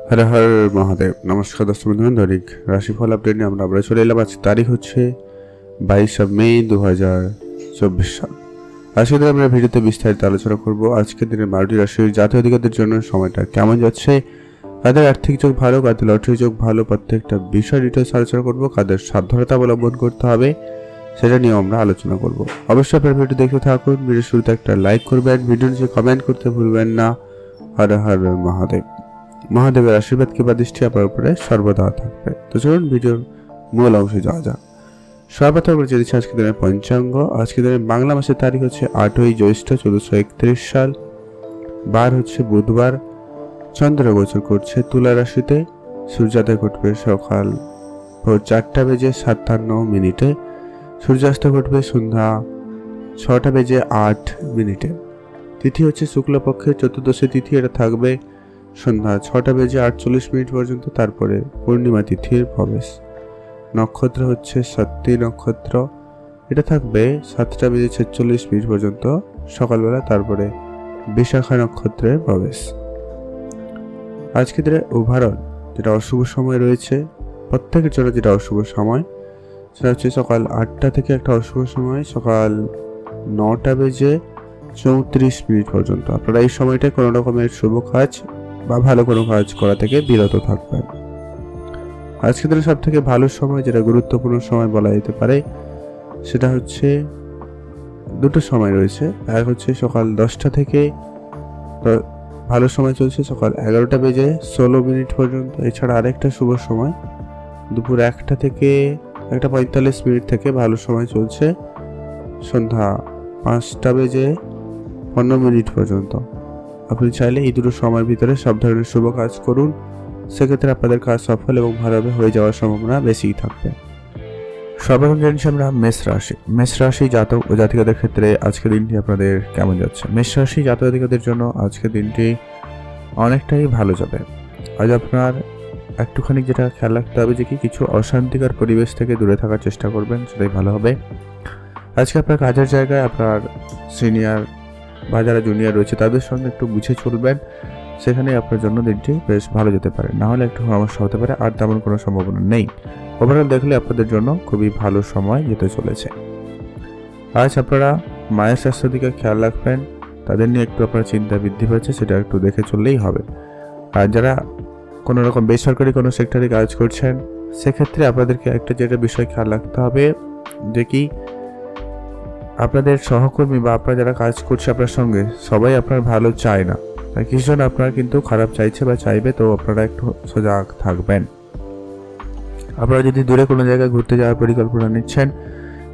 হর হর মহাদেব। নমস্কার দর্শক বন্ধু, দৈনিক রাশিফল আপডেট নিয়ে আমরা চলে এলাম। আজ তারিখ হচ্ছে 22 মে 2024 সাল। আজকে দিনে আমরা ভিডিওতে বিস্তারিত আলোচনা করব আজকের দিনে 12টি রাশির জাতীয় অধিকারদের জন্য সময়টা কেমন যাচ্ছে, কাদের আর্থিক যোগ ভালো, কাদের লটারি যোগ ভালো, প্রত্যেকটা বিষয় ডিটেলস আলোচনা করব। কাদের সাবধানতা অবলম্বন করতে হবে সেটা নিয়ে আমরা আলোচনা করব। অবশ্যই আপনার ভিডিও দেখতে থাকুন। ভিডিও শুরুতে একটা লাইক করবেন, ভিডিও নিচে কমেন্ট করতে ভুলবেন না। হর হর মহাদেব। মহাদেবের আশীর্বাদ কিংবা দৃষ্টি আপনার উপরে সর্বদা থাকবে। তো চলুন ভিডিওর মূল অংশে যাওয়া যাক। সর্বপ্রথম আমরা জেনে নিচ্ছি আজকে দিনের পঞ্চাঙ্গ। আজকে দিনের বাংলা মাসের তারিখ হচ্ছে 8ই জ্যৈষ্ঠ 1431 সাল। বার হচ্ছে বুধবার। চন্দ্র গোচর করছে তুলা রাশিতে। সূর্যোদয় ঘটবে সকাল ভোর 4:57 সূর্যাস্ত ঘটবে সন্ধ্যা 6:08। তিথি হচ্ছে শুক্লপক্ষের চতুর্দশী তিথি, এটা থাকবে সন্ধ্যা 6:48 পর্যন্ত। তারপরে পূর্ণিমা তিথির প্রবেশ। নক্ষত্র হচ্ছে সত্যি নক্ষত্র, এটা থাকবে 7:46 পর্যন্ত সকালবেলা। তারপরে বিশাখা নক্ষত্রের প্রবেশ। আজকে দিনে ওভারঅল যেটা অশুভ সময় রয়েছে প্রত্যেকের জন্য, যেটা অশুভ সময় সেটা হচ্ছে সকাল 8টা থেকে একটা অশুভ সময় সকাল 9:34 পর্যন্ত। আপনারা এই সময়টায় কোনো রকমের শুভ কাজ বা ভালো কোনো কাজ করা থেকে বিরত থাকবেন। আজকে দিনের সব থেকে ভালো সময়, যেটা গুরুত্বপূর্ণ সময় বলা যেতে পারে, সেটা হচ্ছে দুটো সময় রয়েছে। এক হচ্ছে সকাল 10টা থেকে ভালো সময় চলছে সকাল 11:16 পর্যন্ত। এছাড়া আরেকটা শুভ সময় দুপুর 1টা থেকে 1:45 থেকে ভালো সময় চলছে সন্ধ্যা 5:15 পর্যন্ত। আপনি চাইলে এই দুটো সময়ের ভিতরে সব ধরনের শুভ কাজ করুন, সেক্ষেত্রে আপনাদের কাজ সফল এবং ভালোভাবে হয়ে যাওয়ার সম্ভাবনা বেশিই থাকবে। সর্বপ্রথম জানছি আমরা মেষ রাশি। মেষ রাশি জাতক ও জাতিকাদের ক্ষেত্রে আজকের দিনটি আপনাদের কেমন যাচ্ছে? মেষ রাশি জাতক জাতিকাদের জন্য আজকের দিনটি অনেকটাই ভালো যাবে। আজ আপনার একটুখানি যেটা খেয়াল রাখতে হবে যে কিছু অশান্তিকর পরিবেশ থেকে দূরে থাকার চেষ্টা করবেন, সেটাই ভালো হবে। আজকে আপনার কাজের জায়গায় আপনার সিনিয়র বা যারা জুনিয়র রয়েছে তাদের সঙ্গে একটু বুঝে চলবেন, সেখানে আপনার জন্য দিনটি বেশ ভালো যেতে পারে। না হলে একটু সমস্যা হতে পারে, আর তেমন কোনো সম্ভাবনা নেই। ওভারঅল দেখলে আপনাদের জন্য খুবই ভালো সময় যেতে চলেছে। আজ আপনারা মায়ের স্বাস্থ্যের দিকে খেয়াল রাখবেন, তাদের নিয়ে একটু আপনার চিন্তা বৃদ্ধি পাচ্ছে, সেটা একটু দেখে চললেই হবে। আর যারা কোনো রকম বেসরকারি কোনো সেক্টরে কাজ করছেন, সেক্ষেত্রে আপনাদেরকে একটা যেটা বিষয় খেয়াল রাখতে হবে যে কি আপনাদের সহকর্মী বা আপনারা যারা কাজ করছে আপনার সঙ্গে, সবাই আপনার ভালো চায় না, তাই কিছুজন আপনারা কিন্তু খারাপ চাইছে বা চাইবে, তো আপনারা একটু সজাগ থাকবেন। আপনারা যদি দূরে কোনো জায়গায় ঘুরতে যাওয়ার পরিকল্পনা নিচ্ছেন,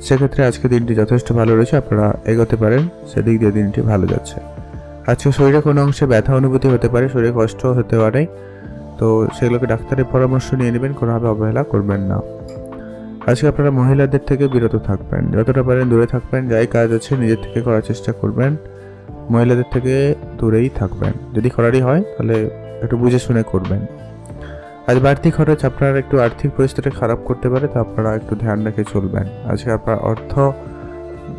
সেক্ষেত্রে আজকে দিনটি যথেষ্ট ভালো রয়েছে, আপনারা এগোতে পারেন, সেদিক দিয়ে দিনটি ভালো যাচ্ছে। আজকে শরীরে কোনো অংশে ব্যথা অনুভূতি হতে পারে, শরীরে কষ্ট হতে পারে, তো সেগুলোকে ডাক্তারের পরামর্শ নিয়ে নেবেন, কোনোভাবে অবহেলা করবেন না। আজকে আপনারা মহিলাদের থেকে বিরত থাকবেন, যতটা পারেন দূরে থাকবেন। যাই কাজ আছে নিজের থেকে করার চেষ্টা করবেন, মহিলাদের থেকে দূরেই থাকবেন। যদি করারই হয় তাহলে একটু বুঝে শুনে করবেন। আজ বাড়তি খরচ আপনার একটু আর্থিক পরিস্থিতি খারাপ করতে পারে, তো আপনারা একটু ধ্যান রেখে চলবেন। আজকে আপনার অর্থ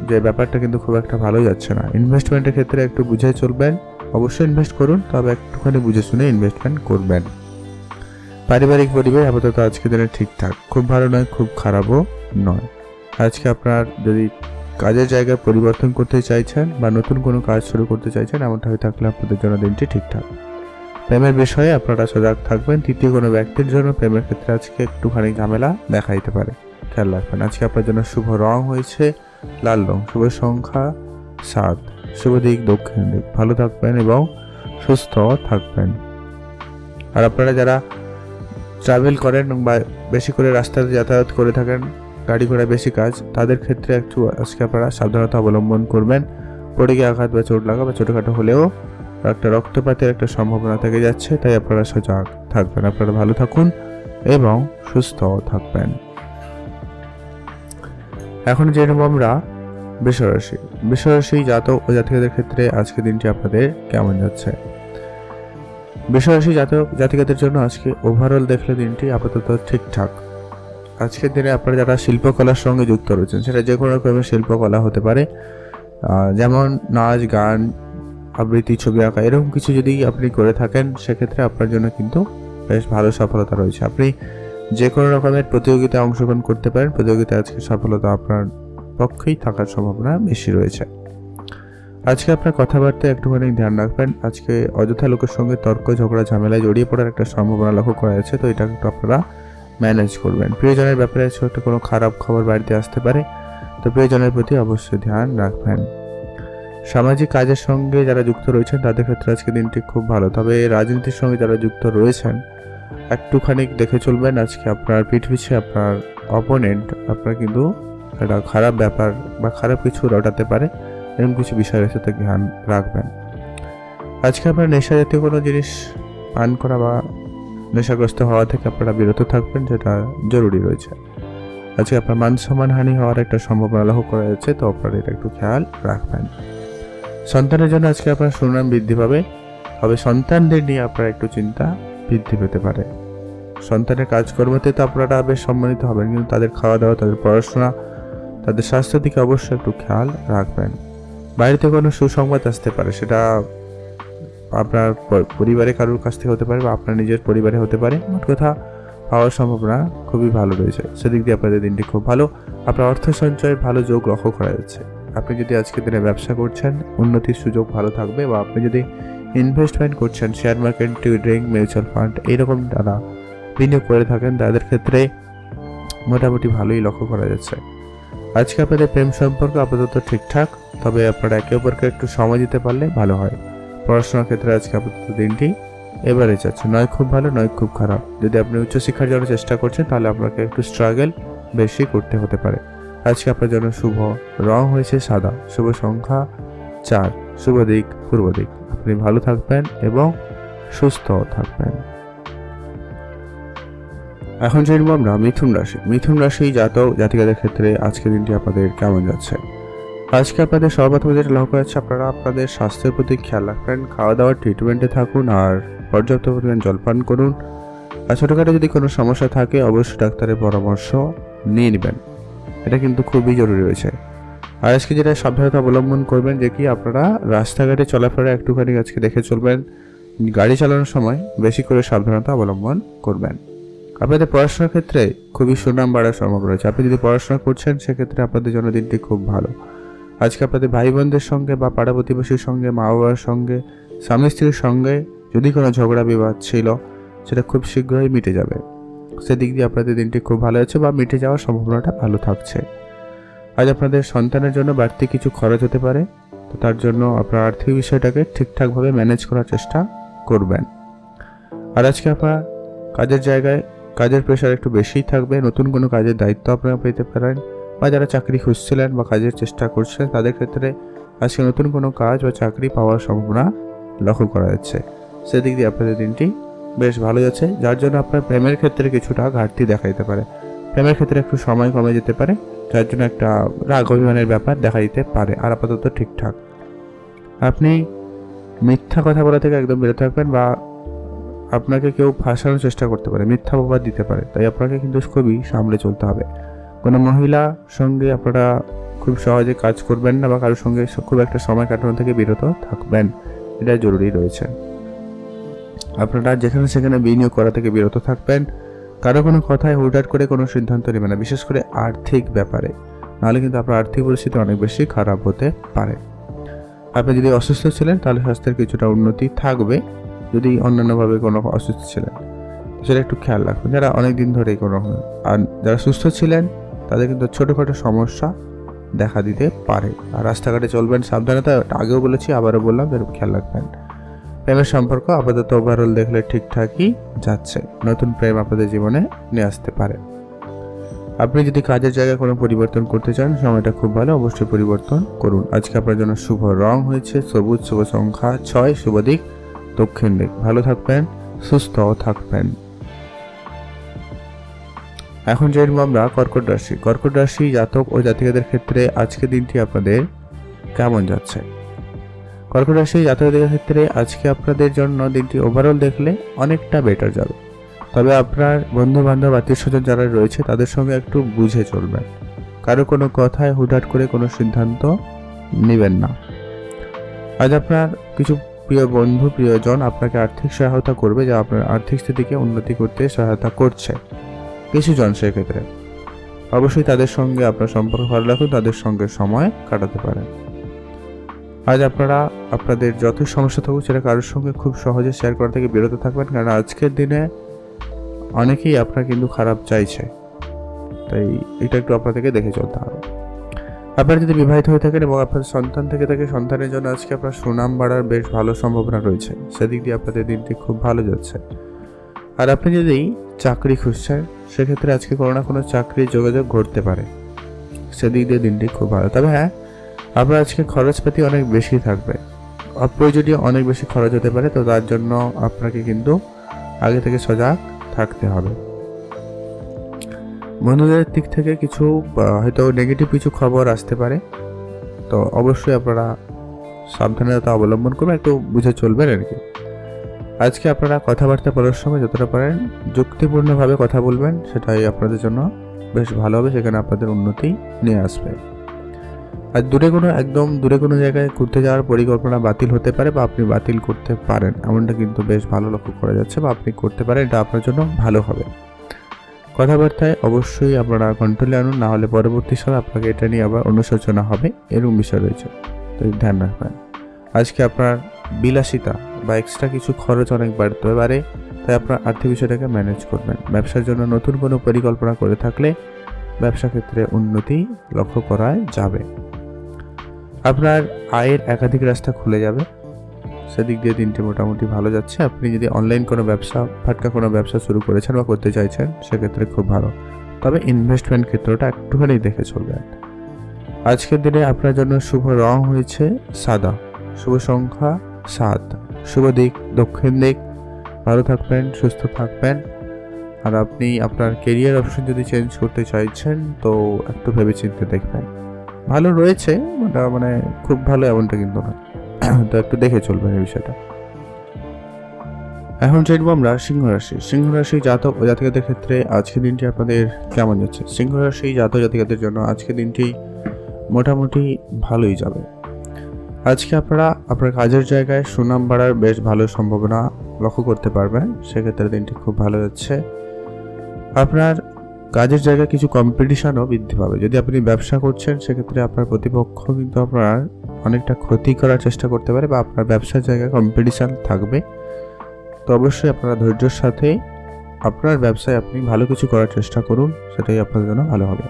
যে ব্যাপারটা কিন্তু খুব একটা ভালো যাচ্ছে না। ইনভেস্টমেন্টের ক্ষেত্রে একটু বুঝে চলবেন, অবশ্যই ইনভেস্ট করুন, তবে একটুখানি বুঝে শুনে ইনভেস্টমেন্ট করবেন। পারিবারিক পরিবেশ আপাতত আজকে দিনে ঠিকঠাক, খুব ভালো নয়, খুব খারাপও নয়। আজকে আপনার যদি কাজের জায়গায় পরিবর্তন করতে চাইছেন বা নতুন কোনো কাজ শুরু করতে চাইছেন, এমনটা হয়ে থাকলে আপনাদের জন্য দিনটি ঠিকঠাক। প্রেমের বিষয়ে আপনারা সজাগ থাকবেন। তৃতীয় কোনো ব্যক্তির জন্য প্রেমের ক্ষেত্রে আজকে একটুখানি ঝামেলা দেখা দিতে পারে, খেয়াল রাখবেন। আজকে আপনার জন্য শুভ রং হয়েছে লাল রং, শুভ সংখ্যা 7, শুভ দিক দক্ষিণ দিক। ভালো থাকবেন এবং সুস্থ থাকবেন। আর আপনারা যারা ট্রাভেল করেন বা বেশি করে রাস্তাতে যাতায়াত করে থাকেন, গাড়ি ঘোড়ায় বেশি কাজ, তাদের ক্ষেত্রে একটু আজকে আপনারা সাবধানতা অবলম্বন করবেন। পড়ে গিয়ে আঘাত বা চোট লাগা বা ছোটোখাটো হলেও একটা রক্তপাতের একটা সম্ভাবনা থেকে যাচ্ছে, তাই আপনারা সজাগ থাকবেন। আপনারা ভালো থাকুন এবং সুস্থ থাকবেন। এখন জেনে নেব আমরা বৃষরাশি। বৃষরাশি জাতক ও জাতিকাদের ক্ষেত্রে আজকে দিনটি আপনাদের কেমন যাচ্ছে? বৃষরাশি জাতক জাতিকাদের জন্য আজকে ওভারঅল দেখলে দিনটি আপাতত ঠিকঠাক। আজকের দিনে আপনারা যারা শিল্পকলার সঙ্গে যুক্ত রয়েছেন, সেটা যে কোনো রকমের শিল্পকলা হতে পারে, যেমন নাচ, গান, আবৃত্তি, ছবি আঁকা, এরকম কিছু যদি আপনি করে থাকেন, সেক্ষেত্রে আপনার জন্য কিন্তু বেশ ভালো সফলতা রয়েছে। আপনি যে কোনো রকমের প্রতিযোগিতায় অংশগ্রহণ করতে পারেন। প্রতিযোগিতায় আজকে সফলতা আপনার পক্ষেই থাকার সম্ভাবনা বেশি রয়েছে। আজকে আপনার কথাবার্তায় একটুখানি ধ্যান রাখবেন। আজকে অযথা লোকের সঙ্গে তর্ক ঝগড়া ঝামেলায় জড়িয়ে পড়ার একটা সম্ভাবনা লক্ষ্য করা যাচ্ছে, তো এটা একটু আপনারা ম্যানেজ করবেন। প্রিয়জনের ব্যাপারে ছোট কোনো খারাপ খবর বাড়িতে আসতে পারে, তো প্রিয়জনের প্রতি অবশ্যই ধ্যান রাখবেন। সামাজিক কাজের সঙ্গে যারা যুক্ত রয়েছেন তাদের ক্ষেত্রে আজকে দিনটি খুব ভালো, তবে রাজনীতির সঙ্গে যারা যুক্ত রয়েছেন একটুখানি দেখে চলবেন। আজকে আপনার পিঠ পিছিয়ে আপনার অপোনেন্ট আপনার কিন্তু একটা খারাপ ব্যাপার বা খারাপ কিছু রটাতে পারে, এরকম কিছু বিষয় রয়েছে, তো ধ্যান রাখবেন। আজকে আপনার নেশা জাতীয় কোনো জিনিস পান করা বা নেশাগ্রস্ত হওয়া থেকে আপনারা বিরত থাকবেন, যেটা জরুরি রয়েছে। আজকে আপনার মান সম্মান হানি হওয়ার একটা সম্ভাবনা লক্ষ্য করা যাচ্ছে, তো আপনারা এটা একটু খেয়াল রাখবেন। সন্তানের জন্য আজকে আপনার সুনাম বৃদ্ধি পাবে, তবে সন্তানদের নিয়ে আপনার একটু চিন্তা বৃদ্ধি পেতে পারে। সন্তানের কাজকর্মতে তো আপনারা বেশ সম্মানিত হবেন, কিন্তু তাদের খাওয়া দাওয়া, তাদের পড়াশোনা, তাদের স্বাস্থ্যের দিকে অবশ্যই একটু খেয়াল রাখবেন। বাইরে কোনো সুসংবাদ আসতে পারে, সেটা আপনার পরিবারে কারোর কাছ থেকে হতে পারে বা আপনার নিজের পরিবারে হতে পারে। মোট কথা পাওয়ার সম্ভাবনা খুবই ভালো রয়েছে, সেদিক দিয়ে আপনাদের দিনটি খুব ভালো। আপনার অর্থ সঞ্চয়ের ভালো যোগ লক্ষ্য করা যাচ্ছে। আপনি যদি আজকের দিনে ব্যবসা করছেন, উন্নতির সুযোগ ভালো থাকবে, বা আপনি যদি ইনভেস্টমেন্ট করছেন, share market, trading, mutual fund এইরকম যারা বিনিয়োগ করে থাকেন তাদের ক্ষেত্রে মোটামুটি ভালোই লক্ষ্য করা যাচ্ছে। আজকে আপনাদের প্রেম সম্পর্ক আপাতত ঠিকঠাক, তবে আপনারা একে অপরকে একটু সময় দিতে পারলে ভালো হয়। পড়াশোনার ক্ষেত্রে আজকে আপাতত দিনটি এভারেজ আছে, নয় খুব ভালো নয় খুব খারাপ। যদি আপনি উচ্চশিক্ষার জন্য চেষ্টা করছেন তাহলে আপনাকে একটু স্ট্রাগল বেশি করতে হতে পারে। আজকে আপনার জন্য শুভ রং হয়েছে সাদা, শুভ সংখ্যা 4, শুভ দিক পূর্ব দিক। আপনি ভালো থাকবেন এবং সুস্থ থাকবেন। এখন জানবো আমরা মিথুন রাশি। মিথুন রাশি জাতিকাদের ক্ষেত্রে আজকের দিনটি আপনাদের কেমন যাচ্ছে। আজকে আপনাদের সর্বপ্রথম যেটা লক্ষ্য আছে, আপনারা আপনাদের স্বাস্থ্যের প্রতি খেয়াল রাখবেন, খাওয়া দাওয়ার ট্রিটমেন্টে থাকুন আর পর্যাপ্ত পরিমাণ জলপান করুন। আর ছোটোখাটো যদি কোনো সমস্যা থাকে অবশ্যই ডাক্তারের পরামর্শ নিয়ে নেবেন, এটা কিন্তু খুবই জরুরি রয়েছে। আর আজকে যেটা সাবধানতা অবলম্বন করবেন, যে কি আপনারা রাস্তাঘাটে চলাফেরা একটুখানি আজকে দেখে চলবেন। গাড়ি চালানোর সময় বেশি করে সাবধানতা অবলম্বন করবেন। আপনাদের পড়াশোনার ক্ষেত্রে খুবই সুনাম বাড়ার সম্ভাবনা রয়েছে। আপনি যদি পড়াশোনা করছেন সেক্ষেত্রে আপনাদের জন্য দিনটি খুব ভালো। আজকে আপনাদের ভাই বোনদের সঙ্গে বা পাড়া প্রতিবেশীর সঙ্গে, মা বাবার সঙ্গে, স্বামী স্ত্রীর সঙ্গে যদি কোনো ঝগড়া বিবাদ ছিল সেটা খুব শীঘ্রই মিটে যাবে। সেদিক দিয়ে আপনাদের দিনটি খুব ভালো আছে বা মিটে যাওয়ার সম্ভাবনাটা ভালো থাকছে। আজ আপনাদের সন্তানের জন্য বাড়তি কিছু খরচ হতে পারে, তো তার জন্য আপনার আর্থিক বিষয়টাকে ঠিকঠাকভাবে ম্যানেজ করার চেষ্টা করবেন। আর আজকে আপনার কাজের জায়গায় কাজের প্রেশার একটু বেশিই থাকবে, নতুন কোনো কাজের দায়িত্ব আপনারা পেতে পারেন, বা যারা চাকরি খুঁজছিলেন বা কাজের চেষ্টা করছেন তাদের ক্ষেত্রে আজকে নতুন কোনো কাজ বা চাকরি পাওয়ার সম্ভাবনা লক্ষ্য করা যাচ্ছে। সেদিক দিয়ে আপনাদের দিনটি বেশ ভালো যাচ্ছে, যার জন্য আপনার প্রেমের ক্ষেত্রে কিছুটা ঘাটতি দেখা দিতে পারে। প্রেমের ক্ষেত্রে একটু সময় কমে যেতে পারে, যার জন্য একটা রাগ অভিমানের ব্যাপার দেখা দিতে পারে। আর আপাতত ঠিকঠাক। আপনি মিথ্যা কথা বলা থেকে একদম বিরত থাকবেন, বা আপনাকে কেউ ফাঁসানোর চেষ্টা করতে পারে, মিথ্যা অপবাদ দিতে পারে, তাই আপনাকে কিন্তু খুবই সামলে চলতে হবে। কোনো মহিলা সঙ্গে আপনারা খুব সহজে কাজ করবেন না, বা কারোর সঙ্গে খুব একটা সময় কাটানো থেকে বিরত থাকবেন, এটা জরুরি রয়েছে। আপনারা যেখানে সেখানে বিনিয়োগ করা থেকে বিরত থাকবেন। কারো কোনো কথায় হুটহাট করে কোনো সিদ্ধান্ত নেবেন না, বিশেষ করে আর্থিক ব্যাপারে, নাহলে কিন্তু আপনার আর্থিক পরিস্থিতি অনেক বেশি খারাপ হতে পারে। আপনি যদি অসুস্থ ছিলেন তাহলে স্বাস্থ্যের কিছুটা উন্নতি থাকবে, যদি অন্যান্যভাবে কোনো অসুস্থ ছিলেন সেটা একটু খেয়াল রাখবেন, যারা অনেক দিন ধরেই কোনো। আর যারা সুস্থ ছিলেন তাদের কিন্তু ছোটোখাটো সমস্যা দেখা দিতে পারে। আর রাস্তাঘাটে চলবেন সাবধানতা, আগেও বলেছি আবারও বললাম, এরকম খেয়াল রাখবেন। প্রেমের সম্পর্ক আপাতত ওভারঅল দেখলে ঠিকঠাকই যাচ্ছে, নতুন প্রেম আপনাদের জীবনে নিয়ে আসতে পারে। আপনি যদি কাজের জায়গায় কোনো পরিবর্তন করতে চান সময়টা খুব ভালো, অবশ্যই পরিবর্তন করুন। আজকে আপনার জন্য শুভ রং হয়েছে সবুজ, শুভ সংখ্যা 6, শুভ দিক দক্ষিণ দিক। ভালো থাকবেন, সুস্থ থাকবেন। এখন জানবো আমরা কর্কট রাশি। কর্কট রাশি জাতক ও জাতিকাদের ক্ষেত্রে আজকে দিনটি আপনাদের কেমন যাচ্ছে। কর্কট রাশি জাতকদের ক্ষেত্রে আজকে আপনাদের জন্য দিনটি ওভারঅল দেখলে অনেকটা বেটার যাবে, তবে আপনার বন্ধু বান্ধব আত্মীয় স্বজন যারা রয়েছে তাদের সঙ্গে একটু বুঝে চলবেন। কারো কোনো কথায় হুটহাট করে কোনো সিদ্ধান্ত নেবেন না। আজ আপনার কিছু প্রিয় বন্ধু প্রিয়জন আপনাকে আর্থিক সহায়তা করবে, যা আপনার আর্থিক স্থিতিকে উন্নতি করতে সহায়তা করছে। কিছু জন সেক্ষেত্রে অবশ্যই তাদের সঙ্গে আপনার সম্পর্ক ভালো রাখুন, তাদের সঙ্গে সময় কাটাতে পারেন। আজ আপনারা আপনাদের যত সমস্যা থাকুক সেটা কারোর সঙ্গে খুব সহজে শেয়ার করা থেকে বিরত থাকবেন, কারণ আজকের দিনে অনেকেই আপনার কিন্তু খারাপ চাইছে, তাই এটা একটু আপনাদেরকে দেখে চলতে হবে। আপনারা যদি বিবাহিত হয়ে থাকেন এবং আপনার সন্তান থেকে থাকে, সন্তানের জন্য আজকে আপনার সুনাম বাড়ার বেশ ভালো সম্ভাবনা রয়েছে, সেদিক দিয়ে আপনাদের দিনটি খুব ভালো যাচ্ছে। আর আপনি যদি চাকরি খুঁজছেন সেক্ষেত্রে আজকে কোনো না কোনো চাকরির যোগাযোগ ঘটতে পারে, সেদিক দিয়ে দিনটি খুব ভালো। তবে হ্যাঁ, আপনার আজকে খরচপাতি অনেক বেশি থাকবে, অপ্রয়োজনীয় অনেক বেশি খরচ হতে পারে, তো তার জন্য আপনাকে কিন্তু আগে থেকে সজাগ থাকতে হবে। বন্ধুদের দিক থেকে কিছু হয়তো নেগেটিভ কিছু খবর আসতে পারে, তো অবশ্যই আপনারা সাবধানতা অবলম্বন করবেন, একটু বুঝে চলবেন আর কি। আজকে আপনারা কথাবার্তা বলার সময় যতটা পারেন যুক্তিপূর্ণভাবে কথা বলবেন, সেটাই আপনাদের জন্য বেশ ভালো হবে, সেখানে আপনাদের উন্নতি নিয়ে আসবে। আর একদম দূরে কোনো জায়গায় ঘুরতে যাওয়ার পরিকল্পনা বাতিল হতে পারে, বা আপনি বাতিল করতে পারেন, এমনটা কিন্তু বেশ ভালো লক্ষ্য করা যাচ্ছে, বা আপনি করতে পারেন, এটা আপনার জন্য ভালো হবে। কথাবার্তায় অবশ্যই আপনারা কন্ট্রোলে আনুন, না হলে পরবর্তী সময় আপনাকে এটা নিয়ে আবার অনুশোচনা হবে, এরকম বিষয় রয়েছে, তো ধ্যান রাখবেন। আজকে আপনার বিলাসিতা বা এক্সট্রা কিছু খরচ অনেক বাড়তে পারে, তাই আপনার আর্থিক বিষয়টাকে ম্যানেজ করবেন। ব্যবসার জন্য নতুন কোনো পরিকল্পনা করে থাকলে ব্যবসা ক্ষেত্রে উন্নতি লক্ষ্য করা যাবে। আপনার আয়ের একাধিক রাস্তা খুলে যাবে, সেদিক দিয়ে দিনটি মোটামুটি ভালো যাচ্ছে। আপনি যদি অনলাইন কোনো ফাটকা কোনো ব্যবসা শুরু করেছেন বা করতে চাইছেন সেক্ষেত্রে খুব ভালো, তবে ইনভেস্টমেন্ট ক্ষেত্রটা একটুখানি দেখে চলবেন। আজকের দিনে আপনার জন্য শুভ রং হয়েছে সাদা, শুভ সংখ্যা 7, শুভ দিক দক্ষিণ দিক। ভালো থাকবেন, সুস্থ থাকবেন। আর আপনি আপনার কেরিয়ার অপশন যদি চেঞ্জ করতে চাইছেন তো একটু ভেবেচিন্তে দেখবেন। ভালো রয়েছে, মানে খুব ভালো এমনটা কিন্তু না, তো একটু দেখে চলবেন এই বিষয়টা। এখন জানবো আমরা সিংহ রাশি। সিংহ রাশি জাতক ও জাতিকাদের ক্ষেত্রে আজকের দিনটি আপনাদের কেমন যাচ্ছে? সিংহ রাশি জাতক জাতিকাদের জন্য আজকের দিনটি মোটামুটি ভালোই যাবে। আজকে আপনারা আপনার কাজের জায়গায় সুনাম বাড়ার বেশ ভালো সম্ভাবনা লক্ষ্য করতে পারবেন, সেক্ষেত্রে দিনটি খুব ভালো যাচ্ছে। আপনার কাজের জায়গায় কিছু কম্পিটিশনও বৃদ্ধি পাবে। যদি আপনি ব্যবসা করছেন সেক্ষেত্রে আপনার প্রতিপক্ষ কিন্তু আপনার অনেকটা ক্ষতি করার চেষ্টা করতে পারে, বা আপনার ব্যবসার জায়গায় কম্পিটিশন থাকবে, তো অবশ্যই আপনারা ধৈর্যের সাথে আপনার ব্যবসায় আপনি ভালো কিছু করার চেষ্টা করুন, সেটাই আপনাদের জন্য ভালো হবে।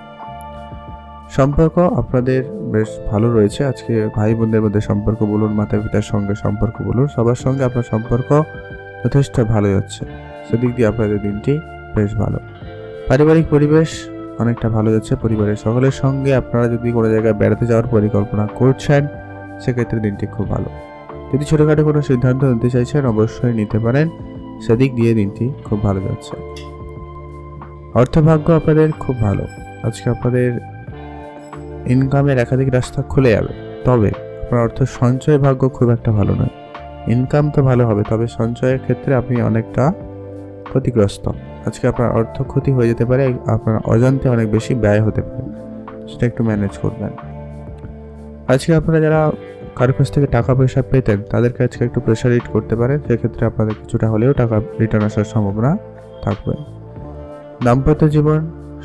সম্পর্ক আপনাদের বেশ ভালো রয়েছে আজকে। ভাই বোনদের মধ্যে সম্পর্ক বলুন, মাতা পিতার সঙ্গে সম্পর্ক বলুন, সবার সঙ্গে আপনার সম্পর্ক যথেষ্ট ভালো যাচ্ছে, সেদিক দিয়ে আপনাদের দিনটি বেশ ভালো। পারিবারিক পরিবেশ অনেকটা ভালো যাচ্ছে, পরিবারের সকলের সঙ্গে আপনারা যদি কোনো জায়গায় বেড়াতে যাওয়ার পরিকল্পনা করছেন সেক্ষেত্রে দিনটি খুব ভালো। যদি ছোটোখাটো কোনো সিদ্ধান্ত নিতে চাইছেন অবশ্যই নিতে পারেন, সেদিক দিয়ে দিনটি খুব ভালো যাচ্ছে। অর্থভাগ্য আপনাদের খুব ভালো, আজকে আপনাদের ইনকামের একাধিক রাস্তা খুলে যাবে, তবে আপনার অর্থ সঞ্চয় ভাগ্য খুব একটা ভালো নয়। ইনকাম তো ভালো হবে, তবে সঞ্চয়ের ক্ষেত্রে আপনি অনেকটা ক্ষতিগ্রস্ত। আজকে আপনার অর্থ ক্ষতি হয়ে যেতে পারে, আপনার অজান্তে অনেক বেশি ব্যয় হতে পারে, সেটা একটু ম্যানেজ করবেন। আজকে আপনারা যারা কারোর কাছ থেকে টাকা পয়সা পেতেন তাদেরকে আজকে একটু প্রেশারিট করতে পারেন, সেক্ষেত্রে আপনাদের কিছুটা হলেও টাকা রিটার্ন আসার সম্ভাবনা থাকবে। দাম্পত্য জীবন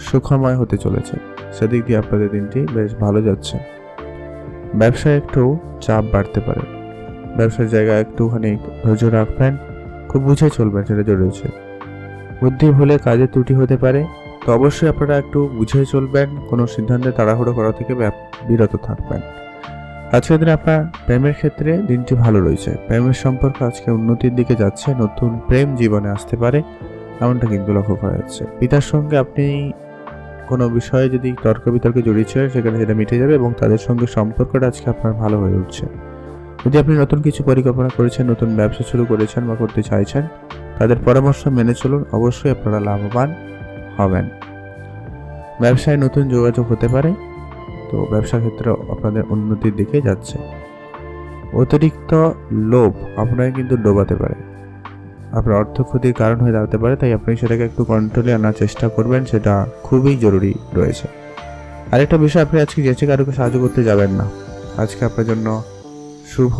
সুখময় হতে চলেছে, সেদিক দিয়ে আপনাদের দিনটি বেশ ভালো যাচ্ছে। ব্যবসায় একটু চাপ বাড়তে পারে, ব্যবসার জায়গায় একটুখানি ধৈর্য রাখবেন, খুব বুঝে চলবেন, সেটা জরুরি। বুদ্ধি ভুলে কাজে ত্রুটি হতে পারে, তো অবশ্যই আপনারা একটু বুঝে চলবেন, কোনো সিদ্ধান্তে তাড়াহুড়ো করা থেকে বিরত থাকবেন। আজকের দিনে আপনার প্রেমের ক্ষেত্রে দিনটি ভালো রয়েছে, প্রেমের সম্পর্ক আজকে উন্নতির দিকে যাচ্ছে, নতুন প্রেম জীবনে আসতে পারে, এমনটা কিন্তু লক্ষ্য করা যাচ্ছে। পিতার সঙ্গে আপনি কোনো বিষয়ে যদি তর্ক বিতর্কে জড়িয়েছেন সেখানে সেটা মিটে যাবে, এবং তাদের সঙ্গে সম্পর্কটা আজকে আপনার ভালো হয়ে উঠছে। যদি আপনি নতুন কিছু পরিকল্পনা করেছেন, নতুন ব্যবসা শুরু করেছেন বা করতে চাইছেন, তাদের পরামর্শ মেনে চলুন, অবশ্যই আপনারা লাভবান হবেন। ব্যবসায় নতুন যোগাযোগ হতে পারে, তো ব্যবসা ক্ষেত্রে আপনাদের উন্নতির দিকে যাচ্ছে। অতিরিক্ত লোভ আপনাকে কিন্তু ডোবাতে পারে, আপনার অর্থ ক্ষতির কারণ হয়ে দাঁড়াতে পারে, তাই আপনি সেটাকে একটু কন্ট্রোলে আনার চেষ্টা করবেন, সেটা খুবই জরুরি রয়েছে। আরেকটা বিষয়, আপনি আজকে যেচে কারোকে সাহায্য করতে যাবেন না। আজকে আপনার জন্য শুভ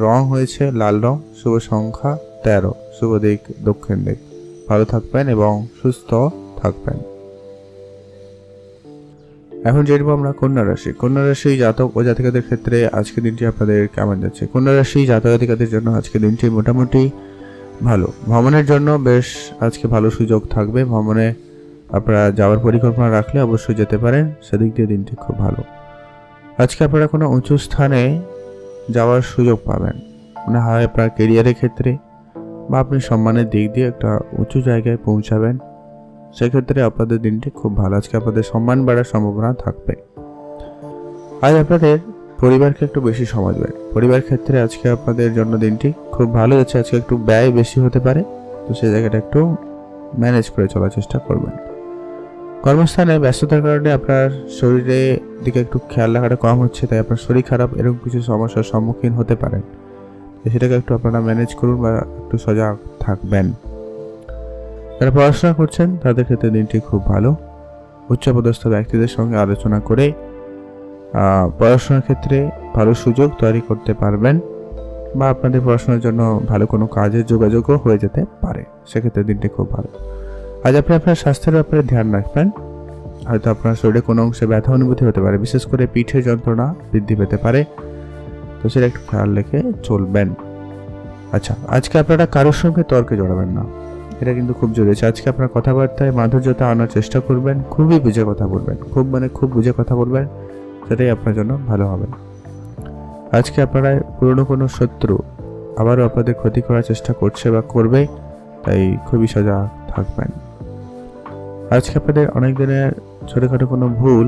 রং হয়েছে লাল রং, শুভ সংখ্যা 13, শুভ দিক দক্ষিণ দিক। ভালো থাকবেন এবং সুস্থ থাকবেন। এখন জেনব আমরা কন্যা রাশি। কন্যা রাশি জাতক ও জাতিকাদের ক্ষেত্রে আজকের দিনটি আপনাদের কেমন যাচ্ছে? কন্যা রাশি জাতক জাতিকাদের জন্য আজকের দিনটি মোটামুটি ভালো। ভ্রমণের জন্য বেশ আজকে ভালো সুযোগ থাকবে। ভ্রমণে আপনারা যাওয়ার পরিকল্পনা রাখলে অবশ্যই যেতে পারেন, সেদিক দিয়ে দিনটি খুব ভালো। আজকে আপনারা কোনো উঁচু স্থানে যাওয়ার সুযোগ পাবেন, মানে হয় আপনার কেরিয়ারের ক্ষেত্রে বা আপনি সম্মানের দিক দিয়ে একটা উঁচু জায়গায় পৌঁছাবেন, সেক্ষেত্রে আপনাদের দিনটি খুব ভালো। আজকে আপনাদের সম্মান বাড়ার সম্ভাবনা থাকবে। আজ আপনাদের পরিবারকে একটু বেশি সময় দেবেন। পরিবার ক্ষেত্রে আজকে আপনাদের জন্য দিনটি খুব ভালো যাচ্ছে। আজকে একটু ব্যয় বেশি হতে পারে, তো সেই জায়গাটা একটু ম্যানেজ করে চলার চেষ্টা করবেন। কর্মস্থানে ব্যস্ততার কারণে আপনার শরীরের দিকে একটু খেয়াল রাখাটা কম হচ্ছে, তাই আপনার শরীর খারাপ এরকম কিছু সমস্যার সম্মুখীন হতে পারেন। সেটাকে একটু আপনারা ম্যানেজ করুন বা একটু সজাগ থাকবেন। যারা পড়াশোনা করছেন তাদের ক্ষেত্রে দিনটি খুব ভালো। উচ্চপদস্থ ব্যক্তিদের সঙ্গে আলোচনা করে পড়াশোনার ক্ষেত্রে ভালো সুযোগ তৈরি করতে পারবেন বা আপনাদের পড়াশোনার জন্য ভালো কোনো কাজের যোগাযোগও হয়ে যেতে পারে, সেক্ষেত্রে দিনটি খুব ভালো। আজ আপনি আপনার স্বাস্থ্যের ব্যাপারে ধ্যান রাখবেন। হয়তো আপনার শরীরে কোনো অংশে ব্যথা অনুভূতি হতে পারে, বিশেষ করে পিঠের যন্ত্রণা বৃদ্ধি পেতে পারে, তো সেটা একটু খেয়াল রেখে চলবেন। আচ্ছা, আজকে আপনারা কারোর সঙ্গে তর্কে জড়াবেন না, এটা কিন্তু খুব জরুরি। আজকে আপনার কথাবার্তায় মাধুর্যতা আনার চেষ্টা করবেন, খুবই বুঝে কথা বলবেন, খুব বুঝে কথা বলবেন, সেটাই আপনার জন্য ভালো হবে। আজকে আপনারা পুরনো কোনো শত্রু আবারও আপনাদের ক্ষতি করার চেষ্টা করছে বা করবে, তাই খুবই সজাগ থাকবেন। আজকে আপনাদের অনেক দিনের ছোটোখাটো কোনো ভুল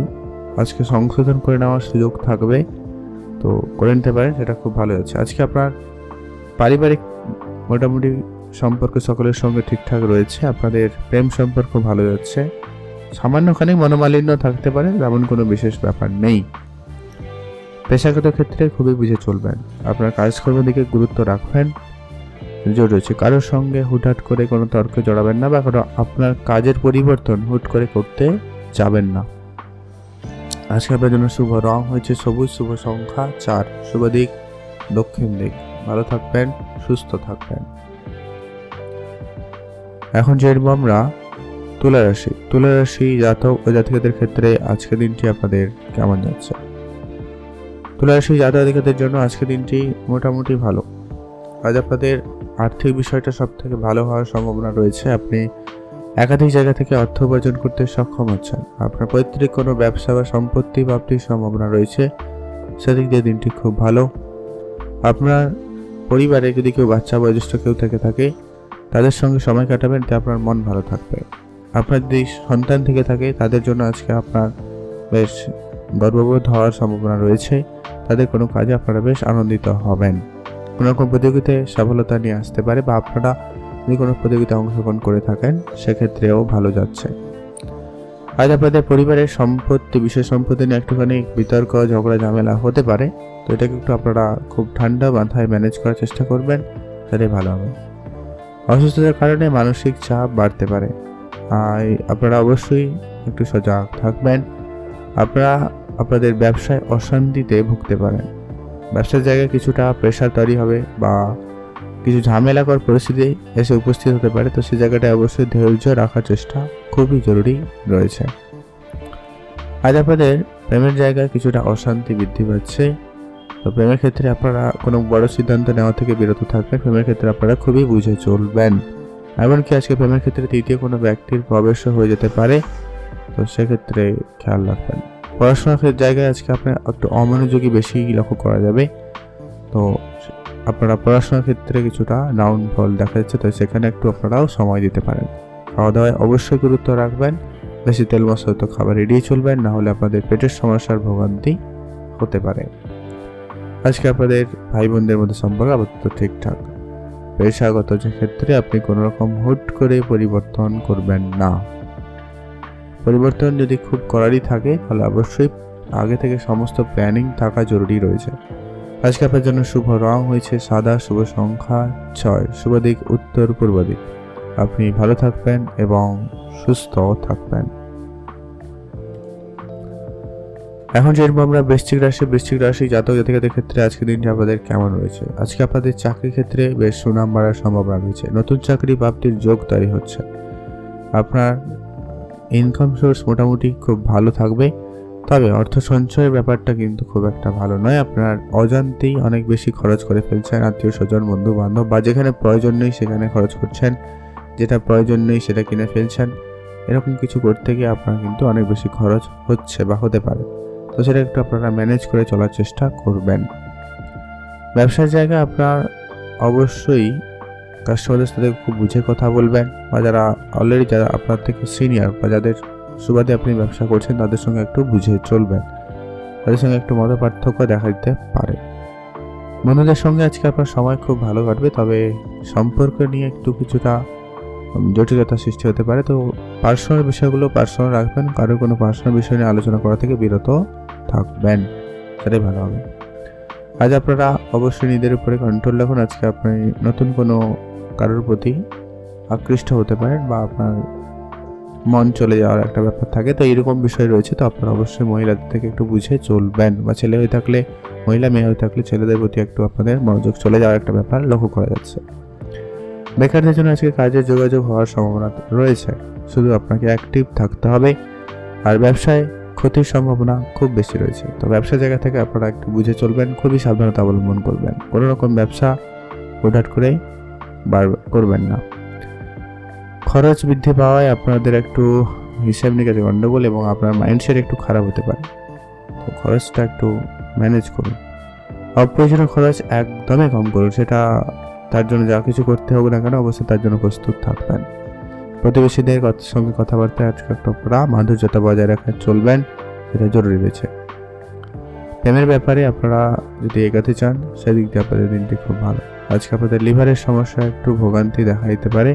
আজকে সংশোধন করে নেওয়ার সুযোগ থাকবে, তো করে নিতে পারেন, সেটা খুব ভালো যাচ্ছে। আজকে আপনার পারিবারিক মোটামুটি সম্পর্ক সকলের সঙ্গে ঠিকঠাক রয়েছে। আপনাদের প্রেম সম্পর্ক ভালো যাচ্ছে। সামান্যখানি মনোমালিন্য থাকতে পারে, তেমন কোনো বিশেষ ব্যাপার নেই। পেশাগত ক্ষেত্রে খুবই বুঝে চলবেন। আপনার কাজকর্মের দিকে গুরুত্ব রাখবেন, জোর রয়েছে। কারোর সঙ্গে হুটহাট করে কোনো তর্কে জড়াবেন না বা কোনো আপনার কাজের পরিবর্তন হুট করে করতে যাবেন না। আজকে আপনার জন্য শুভ রং হয়েছে সবুজ, শুভ সংখ্যা 4, শুভ দিক দক্ষিণ দিক। ভালো থাকবেন, সুস্থ থাকবেন। এখন জেনব আমরা তুলা রাশি। তুলা রাশি জাতক ও জাতিকাদের ক্ষেত্রে আজকের দিনটি আপনাদের কেমন যাচ্ছে? তুলা রাশি জাতক জাতিকাদের জন্য আজকের দিনটি মোটামুটি ভালো। আজ আপনাদের আর্থিক বিষয়টা সব থেকে ভালো হওয়ার সম্ভাবনা রয়েছে। আপনি একাধিক জায়গা থেকে অর্থ উপার্জন করতে সক্ষম হচ্ছেন। আপনার পৈতৃক কোনো ব্যবসা বা সম্পত্তি প্রাপ্তির সম্ভাবনা রয়েছে, সেদিক দিয়ে দিনটি খুব ভালো। আপনার পরিবারে যদি কেউ বাচ্চা বয়োজ্যেষ্ঠ কেউ থেকে থাকে, তাদের সঙ্গে সময় কাটাবেন, তাতে আপনার মন ভালো থাকবে। আপনার যদি সন্তান থেকে থাকে, তাদের জন্য আজকে আপনার বেশ গর্ববোধ হওয়ার সম্ভাবনা রয়েছে। তাদের কোনো কাজে আপনারা বেশ আনন্দিত হবেন। কোনো রকম প্রতিযোগিতায় সফলতা নিয়ে আসতে পারে বা আপনারা যদি কোনো প্রতিযোগিতায় অংশগ্রহণ করে থাকেন, সেক্ষেত্রেও ভালো যাচ্ছে। আজ আপনাদের পরিবারের সম্পত্তি, বিশেষ সম্পত্তি নিয়ে একটুখানি বিতর্ক ঝগড়া ঝামেলা হতে পারে, তো এটাকে একটু আপনারা খুব ঠান্ডা মাথায় ম্যানেজ করার চেষ্টা করবেন, সেটাই ভালো হবে। অসুস্থতার কারণে মানসিক চাপ বাড়তে পারে, আপনারা অবশ্যই একটু সজাগ থাকবেন। আপনারা আপনাদের ব্যবসায় অশান্তিতে ভুগতে পারেন। ব্যবসার জায়গায় কিছুটা প্রেশার তৈরি হবে বা কিছু ঝামেলাকর পরিস্থিতি এসে উপস্থিত হতে পারে, তো সেই জায়গাটায় অবশ্যই ধৈর্য রাখার চেষ্টা খুবই জরুরি রয়েছে। আজ আপনাদের প্রেমের জায়গায় কিছুটা অশান্তি বৃদ্ধি পাচ্ছে, তো প্রেমের ক্ষেত্রে আপনারা কোনো বড় সিদ্ধান্ত নেওয়া থেকে বিরত থাকবেন। প্রেমের ক্ষেত্রে আপনারা খুবই বুঝে চলবেন। এমনকি আজকে প্রেমের ক্ষেত্রে তৃতীয় কোনো ব্যক্তির প্রবেশও হয়ে যেতে পারে, তো সেক্ষেত্রে খেয়াল রাখবেন। পড়াশোনার জায়গায় আজকে আপনার একটু অমনোযোগী বেশি লক্ষ্য করা যাবে, তো আপনারা পড়াশোনার ক্ষেত্রে কিছুটা ডাউনফল দেখা যাচ্ছে, তো সেখানে একটু আপনারাও সময় দিতে পারেন। খাওয়া দাওয়ায় অবশ্যই গুরুত্ব রাখবেন, বেশি তেল মশলাযুক্ত খাবার এড়িয়ে চলবেন, না হলে আপনাদের পেটের সমস্যার ভোগান্তি হতে পারে। আজকে আপনাদের ভাই বোনদের মধ্যে সম্পর্ক আপাতত ঠিকঠাক। পেশাগত যে ক্ষেত্রে আপনি কোনো রকম হুট করে পরিবর্তন করবেন না। পরিবর্তন যদি খুব করারই থাকে, তাহলে অবশ্যই আগে থেকে সমস্ত প্ল্যানিং থাকা জরুরি রয়েছে। আজকে আপনার জন্য শুভ রং হয়েছে সাদা, শুভ সংখ্যা 6, শুভ দিক উত্তর পূর্ব দিক। আপনি ভালো থাকবেন এবং সুস্থ থাকবেন। এখন যেরকম আমরা বৃশ্চিক রাশি জাতক জাতিকাদের ক্ষেত্রে আজকে দিনটি আপনাদের কেমন রয়েছে। আজকে আপনাদের চাকরি ক্ষেত্রে বেশ সুনাম বাড়ার সম্ভাবনা রয়েছে। নতুন চাকরি প্রাপ্তির যোগ তৈরি হচ্ছে। আপনার ইনকাম সোর্স মোটামুটি খুব ভালো থাকবে, তবে অর্থ সঞ্চয়ের ব্যাপারটা কিন্তু খুব একটা ভালো নয়। আপনার অজান্তেই অনেক বেশি খরচ করে ফেলছেন, আত্মীয় স্বজন বন্ধু বান্ধব বা যেখানে প্রয়োজন নেই সেখানে খরচ করছেন, যেটা প্রয়োজন নেই সেটা কিনে ফেলছেন। এরকম কিছু করতে গিয়ে আপনার কিন্তু অনেক বেশি খরচ হচ্ছে বা হতে পারে, তো সেটা একটু আপনারা ম্যানেজ করে চলার চেষ্টা করবেন। ব্যবসার জায়গায় আপনার অবশ্যই কাস্টমারদের সাথে খুব বুঝে কথা বলবেন, বা যারা অলরেডি যারা আপনার থেকে সিনিয়র বা যাদের সুবাদে আপনি ব্যবসা করছেন তাদের সঙ্গে একটু বুঝে চলবেন, তাদের সঙ্গে একটু মত পার্থক্য দেখা দিতে পারে। বন্ধুদের সঙ্গে আজকে আপনার সময় খুব ভালো কাটবে, তবে সম্পর্ক নিয়ে একটু কিছুটা জটিলতা সৃষ্টি হতে পারে। তো পার্সোনাল বিষয়গুলো পার্সোনাল রাখবেন, কারোর কোনো পার্সোনাল বিষয় নিয়ে আলোচনা করা থেকে বিরত থাকবেন, সেটাই ভালো হবে। আজ আপনারা অবশ্যই নিজের উপরে কন্ট্রোল রাখুন। আজকে আপনি নতুন কোনো কারোর প্রতি আকৃষ্ট হতে পারেন বা আপনার মন চলে যাওয়ার একটা ব্যাপার থাকে, তো এরকম বিষয় রয়েছে। তো আপনারা অবশ্যই মহিলাদের থেকে একটু বুঝে চলবেন, বা ছেলে হয়ে থাকলে মহিলা, মেয়ে হয়ে থাকলে ছেলেদের প্রতি একটু আপনাদের মনোযোগ চলে যাওয়ার একটা ব্যাপার লক্ষ্য করা যাচ্ছে। বেকারদের জন্য আজকে কাজের যোগাযোগ হওয়ার সম্ভাবনা রয়েছে, শুধু আপনাকে অ্যাক্টিভ থাকতে হবে। আর ব্যবসায় ক্ষতির সম্ভাবনা খুব বেশি রয়েছে, তো ব্যবসা জায়গা থেকে আপনারা একটু বুঝে চলবেন, খুবই সাবধানতা অবলম্বন করবেন। কোনো রকম ব্যবসা হুটহাট করে করবেন না। খরচ বৃদ্ধি পাওয়ায় আপনাদের একটু হিসাব নিকাশে গণ্ডগোল এবং আপনার মাইন্ডসেট একটু খারাপ হতে পারে, তো খরচটা একটু ম্যানেজ করুন। অপ্রয়োজনীয় খরচ একদমই কম করুন, সেটা তার জন্য যা কিছু করতে হবে না কেন অবশ্যই তার জন্য প্রস্তুত থাকবেন। প্রতিবেশীদের সঙ্গে কথাবার্তায় আজকে একটা মাধুর্যতা বজায় রাখা চলবেন, সেটা জরুরি রয়েছে। প্রেমের ব্যাপারে আপনারা যদি এগাতে চান সেদিক দিয়ে আপনাদের দিনটি খুব ভালো। আজকে আপনাদের লিভারের সমস্যা একটু ভোগান্তি দেখা দিতে পারে,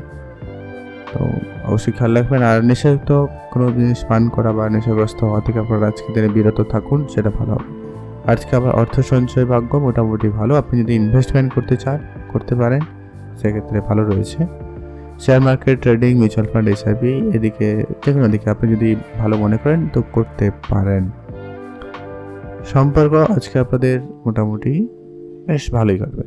তো অবশ্যই খেয়াল রাখবেন। আর নেশাযুক্ত কোনো জিনিস পান করা বা নেশাগ্রস্ত হওয়া থেকে আপনারা আজকে দিনে বিরত থাকুন, সেটা ভালো হবে। আজকে আবার অর্থ সঞ্চয় ভাগ্য মোটামুটি ভালো। আপনি যদি ইনভেস্টমেন্ট করতে চান করতে পারেন, সেক্ষেত্রে ভালো রয়েছে। Share market, trading, mutual fund, SIP, এদিকে যে কোনো দিকে আপনি যদি ভালো মনে করেন তো করতে পারেন। সম্পর্ক আজকে আপনাদের মোটামুটি বেশ ভালোই কাটবে।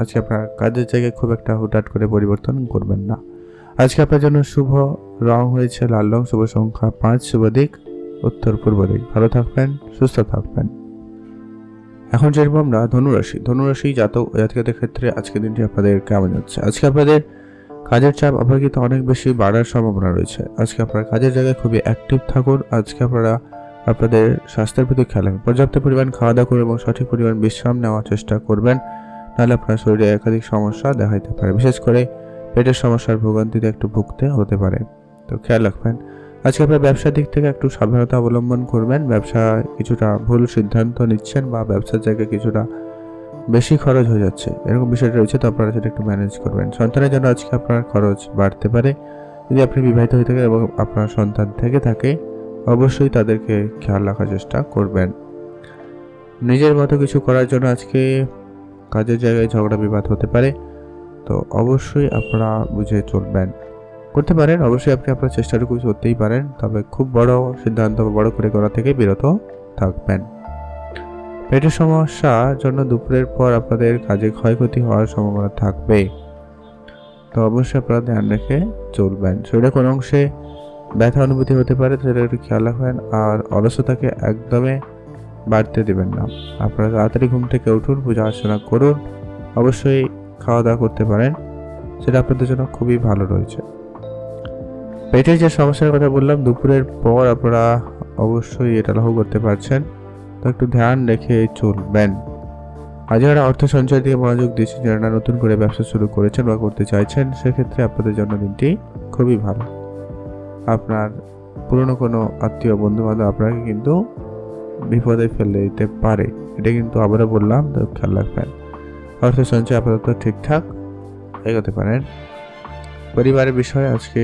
আজকে আপনার কাজের জায়গায় খুব একটা হুটহাট করে পরিবর্তন করবেন না। আজকে আপনার জন্য শুভ রং হয়েছে লাল রং, শুভ সংখ্যা 5, শুভ দিক উত্তর পূর্ব দিক। ভালো থাকবেন, সুস্থ থাকবেন। এখন যেরকম আমরা ধনুরাশি জাতক জাতিকাদের ক্ষেত্রে আজকে দিনটি আপনাদের কেমন যাচ্ছে। আজকে আপনাদের কাজের চাপ অপেক্ষিত অনেক বেশি বাড়ার সম্ভাবনা রয়েছে। আজকে আপনার কাজের জায়গায় খুবই অ্যাক্টিভ থাকুন। আজকে আপনারা আপনাদের স্বাস্থ্যের প্রতি খেয়াল রাখবেন, পর্যাপ্ত পরিমাণ খাওয়া দাওয়া করবেন এবং সঠিক পরিমাণ বিশ্রাম নেওয়ার চেষ্টা করবেন, নাহলে আপনার শরীরে একাধিক সমস্যা দেখা দিতে পারে। বিশেষ করে পেটের সমস্যার ভোগান্তিতে একটু ভুগতে হতে পারে, তো খেয়াল রাখবেন। আজকে আপনার ব্যবসার দিক থেকে একটু সাবধানতা অবলম্বন করবেন। ব্যবসায় কিছুটা ভুল সিদ্ধান্ত নিচ্ছেন বা ব্যবসার জায়গায় কিছুটা বেশি খরচ হয়ে যাচ্ছে, এরকম বিষয়টা রয়েছে, তো আপনারা সেটা একটু ম্যানেজ করবেন। সন্তানের জন্য আজকে আপনার খরচ বাড়তে পারে। যদি আপনি বিবাহিত হয়ে থাকেন এবং আপনার সন্তান থেকে থাকে, অবশ্যই তাদেরকে খেয়াল রাখার চেষ্টা করবেন। নিজের মতো কিছু করার জন্য আজকে কাজের জায়গায় ঝগড়া বিবাদ হতে পারে, তো অবশ্যই আপনারা বুঝে চলবেন। করতে পারেন, অবশ্যই আপনি আপনার চেষ্টাটুকু করতেই পারেন, তবে খুব বড় সিদ্ধান্ত বা বড় করে করা থেকে বিরত থাকবেন। পেটের সমস্যার জন্য দুপুরের পর আপনাদের কাজে ক্ষয়ক্ষতি হওয়ার সম্ভাবনা থাকবে, তো অবশ্যই আপনারা ধ্যান রেখে চলবেন। শরীরে কোনো অংশে ব্যথা অনুভূতি হতে পারে, সেটা একটু খেয়াল রাখবেন। আর অলসতাকে একদমই বাড়তে দেবেন না। আপনারা তাড়াতাড়ি ঘুম থেকে উঠুন, পূজা অর্চনা করুন, অবশ্যই খাওয়া দাওয়া করতে পারেন, সেটা আপনাদের জন্য খুবই ভালো রয়েছে। পেটের যে সমস্যার কথা বললাম, দুপুরের পর আপনারা অবশ্যই এটা লক্ষ্য করতে পারছেন, তো একটু ধ্যান রেখে চলবেন। আজ যারা অর্থ সঞ্চয় দিয়ে মনোযোগ দিচ্ছেন, যারা নতুন করে ব্যবসা শুরু করেছেন বা করতে চাইছেন, সেক্ষেত্রে আপনাদের জন্য দিনটি খুবই ভালো। আপনার পুরনো কোনো আত্মীয় বন্ধু বান্ধব আপনাকে কিন্তু বিপদে ফেলে দিতে পারে, এটা কিন্তু আবারও বললাম, তো খেয়াল রাখবেন। অর্থ সঞ্চয় আপাতত ঠিকঠাক এগোতে পারেন। পরিবারের বিষয়ে আজকে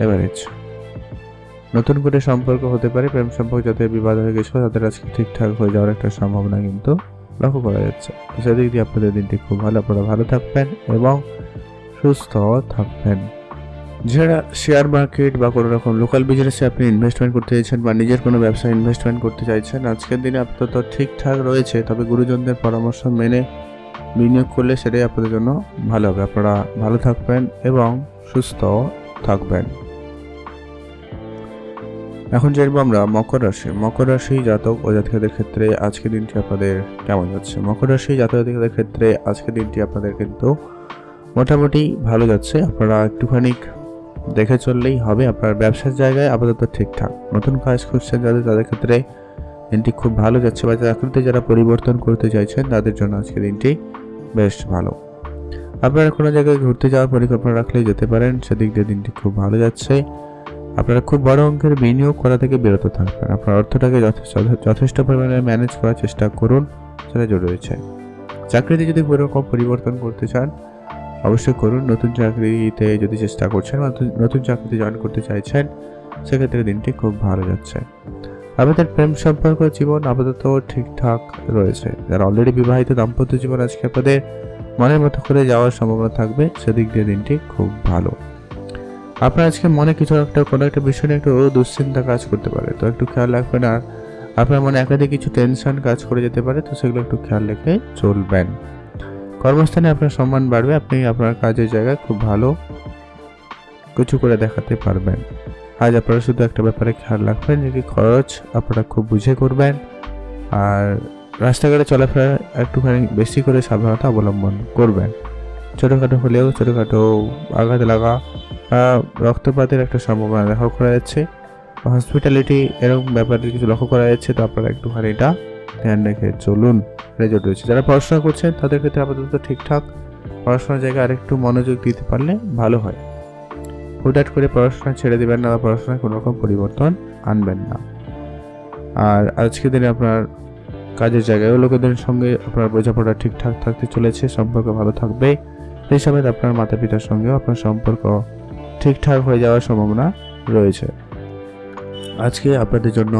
এভারেজ। নতুন করে সম্পর্ক হতে পারে, প্রেম সম্পর্ক যাতে বিবাদ হয়ে গেছিল তাদের আজকে ঠিকঠাক হয়ে যাওয়ার একটা সম্ভাবনা কিন্তু লক্ষ্য করা যাচ্ছে। সেদিক দিয়ে আপনাদের দিনটি খুব ভালো, আপনারা ভালো থাকবেন এবং সুস্থ থাকবেন। যারা শেয়ার মার্কেট বা কোনো রকম লোকাল বিজনেসে আপনি ইনভেস্টমেন্ট করতে চাইছেন বা নিজের কোনো ব্যবসায় ইনভেস্টমেন্ট করতে চাইছেন, আজকের দিনে আপাতত ঠিকঠাক রয়েছে। তবে গুরুজনদের পরামর্শ মেনে বিনিয়োগ করলে সেটাই আপনাদের জন্য ভালো হবে। আপনারা ভালো থাকবেন এবং সুস্থ থাকবেন। এখন জানবো আমরা মকর রাশি জাতক ও জাতিকাদের ক্ষেত্রে আজকের দিনটি আপনাদের কেমন যাচ্ছে। মকর রাশি জাতক জাতিকাদের ক্ষেত্রে আজকের দিনটি আপনাদের কিন্তু মোটামুটি ভালো যাচ্ছে। আপনারা একটুখানি দেখে চললেই হবে। আপনার ব্যবসার জায়গায় আপাতত ঠিকঠাক। নতুন কাজ খুঁজছেন তাদের ক্ষেত্রে দিনটি খুব ভালো যাচ্ছে, বা চাকরিতে যারা পরিবর্তন করতে চাইছেন তাদের জন্য আজকের দিনটি বেশ ভালো। আপনারা কোনো জায়গায় ঘুরতে যাওয়ার পরিকল্পনা রাখলেই যেতে পারেন, সেদিক দিয়ে দিনটি খুব ভালো যাচ্ছে। আপনারা খুব বড় অঙ্কের বিনিয়োগ করা থেকে বিরত থাকবেন। আপনার অর্থটাকে যথেষ্ট পরিমাণে ম্যানেজ করার চেষ্টা করুন, সেটা জরুরি রয়েছে। চাকরিতে যদি কোনো রকম পরিবর্তন করতে চান অবশ্যই করুন। নতুন চাকরিতে যদি চেষ্টা করছেন বা নতুন চাকরিতে জয়েন করতে চাইছেন, সেক্ষেত্রে দিনটি খুব ভালো যাচ্ছে। আপনাদের প্রেম সম্পর্ক জীবন আপাতত ঠিকঠাক রয়েছে। যারা অলরেডি বিবাহিত দাম্পত্য জীবন আজকে আপনাদের মনের মতো করে যাওয়ার সম্ভাবনা থাকবে, সেদিক দিয়ে দিনটি খুব ভালো। আপনার আজকে মনে কিছু একটা কোনো একটা বিষয় নিয়ে একটু দুশ্চিন্তা কাজ করতে পারে, তো একটু খেয়াল রাখবেন। আর আপনার মনে একাধিক কিছু টেনশন কাজ করে যেতে পারে, তো সেগুলো একটু খেয়াল রেখে চলবেন। কর্মস্থানে আপনার সম্মান বাড়বে। আপনি আপনার কাজের জায়গায় খুব ভালো কিছু করে দেখাতে পারবেন। আজ আপনারা শুধু একটা ব্যাপারে খেয়াল রাখবেন যে কি খরচ আপনারা খুব বুঝে করবেন। আর রাস্তাঘাটে চলাফেরা একটুখানি বেশি করে সাবধানতা অবলম্বন করবেন। ছোটোখাটো হলেও ছোটোখাটো আঘাত লাগা, রক্তপাতের একটা সম্ভাবনা লক্ষ্য করা যাচ্ছে। হসপিটালিটি এরকম ব্যাপারে কিছু লক্ষ্য করা যাচ্ছে, তো আপনারা একটুখানি এটা ধ্যান রেখে চলুন। রেজাল্ট রয়েছে যারা পড়াশোনা করছেন তাদের ক্ষেত্রে আপাতত ঠিকঠাক। পড়াশোনার জায়গায় আরেকটু মনোযোগ দিতে পারলে ভালো হয়। হুটহাট করে পড়াশোনা ছেড়ে দেবেন না, বা পড়াশোনায় কোনো রকম পরিবর্তন আনবেন না। আর আজকের দিনে আপনার কাজের জায়গায় লোকেদের সঙ্গে আপনার বোঝাপড়া ঠিকঠাক থাকতে চলেছে, সম্পর্ক ভালো থাকবে। সেই সময় আপনার মাতা পিতার সঙ্গেও আপনার সম্পর্ক ঠিকঠাক হয়ে যাওয়ার সম্ভাবনা রয়েছে। আজকে আপনাদের জন্য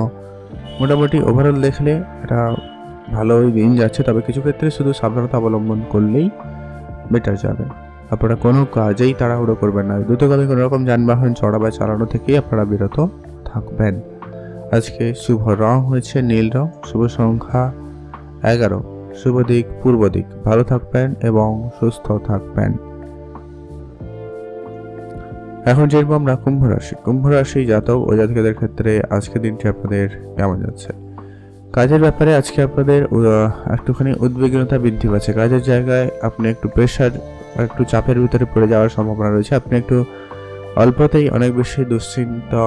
মোটামুটি ওভারঅল দেখলে এটা ভালোই দিন যাচ্ছে। তবে কিছু ক্ষেত্রে শুধু সাবধানতা অবলম্বন করলেই বেটার যাবে। আপনারা কোনো কাজেই তাড়াহুড়ো করবেন না। দ্রুতগামী কোনো রকম যানবাহন চড়া বা চালানো থেকেই আপনারা বিরত থাকবেন। আজকে শুভ রং হয়েছে নীল রং, শুভ সংখ্যা 11, শুভ দিক পূর্ব দিক। ভালো থাকবেন এবং সুস্থ থাকবেন। এখন জানবো আমরা কুম্ভ রাশি জাতক ও জাতিকাদের ক্ষেত্রে আজকের দিনটি আপনাদের কেমন যাচ্ছে। কাজের ব্যাপারে আজকে আপনাদের একটুখানি উদ্বিগ্নতা বৃদ্ধি পাচ্ছে। কাজের জায়গায় আপনি একটু প্রেশার, একটু চাপের ভিতরে পড়ে যাওয়ার সম্ভাবনা রয়েছে। আপনি একটু অল্পতেই অনেক বেশি দুশ্চিন্তা